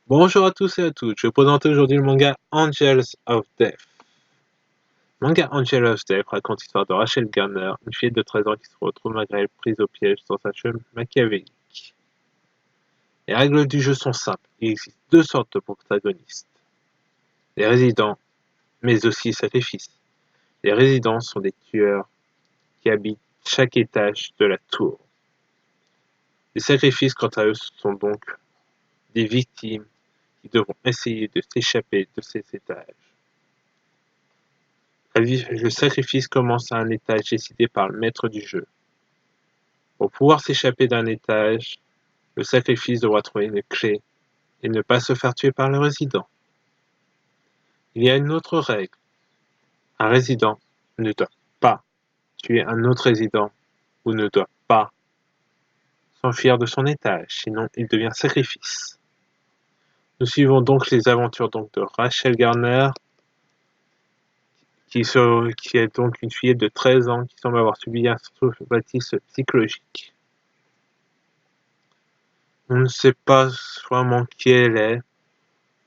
Bonjour à tous et à toutes, je vais présenter aujourd'hui le manga Angels of Death. Le manga Angels of Death raconte l'histoire de Rachel Garner, une fille de 13 ans qui se retrouve malgré elle prise au piège dans un jeu machiavélique. Les règles du jeu sont simples, il existe deux sortes de protagonistes. Les résidents, mais aussi les sacrifices. Les résidents sont des tueurs qui habitent chaque étage de la tour. Les sacrifices, quant à eux, sont donc des victimes qui devront essayer de s'échapper de ces étages. Le sacrifice commence à un étage décidé par le maître du jeu. Pour pouvoir s'échapper d'un étage, le sacrifice devra trouver une clé et ne pas se faire tuer par le résident. Il y a une autre règle. Un résident ne doit pas tuer un autre résident ou ne doit pas s'enfuir de son étage, sinon il devient sacrifice. Nous suivons donc les aventures de Rachel Garner, qui est donc une fillette de 13 ans qui semble avoir subi un traumatisme psychologique. On ne sait pas vraiment qui elle est.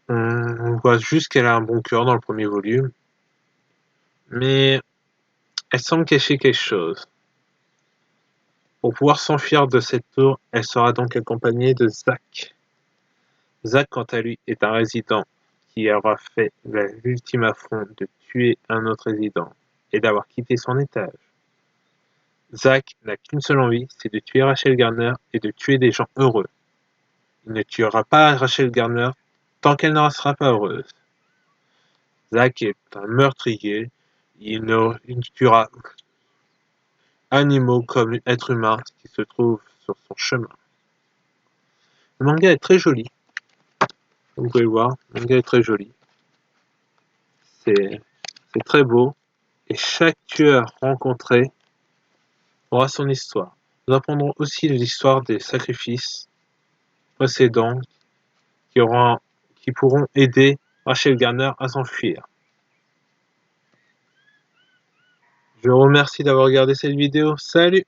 On voit juste qu'elle a un bon cœur dans le premier volume. Mais elle semble cacher quelque chose. Pour pouvoir s'enfuir de cette tour, elle sera donc accompagnée de Zack. Zack, quant à lui, est un résident qui aura fait l'ultime affront de tuer un autre résident et d'avoir quitté son étage. Zack n'a qu'une seule envie, c'est de tuer Rachel Garner et de tuer des gens heureux. Il ne tuera pas Rachel Garner tant qu'elle ne sera pas heureuse. Zack est un meurtrier, il tuera animaux comme êtres humains qui se trouvent sur son chemin. Le manga est très joli, vous pouvez le voir, le manga est très joli. C'est très beau, et chaque tueur rencontré aura son histoire. Nous apprendrons aussi l'histoire des sacrifices précédents qui pourront aider Rachel Garner à s'enfuir. Je vous remercie d'avoir regardé cette vidéo. Salut!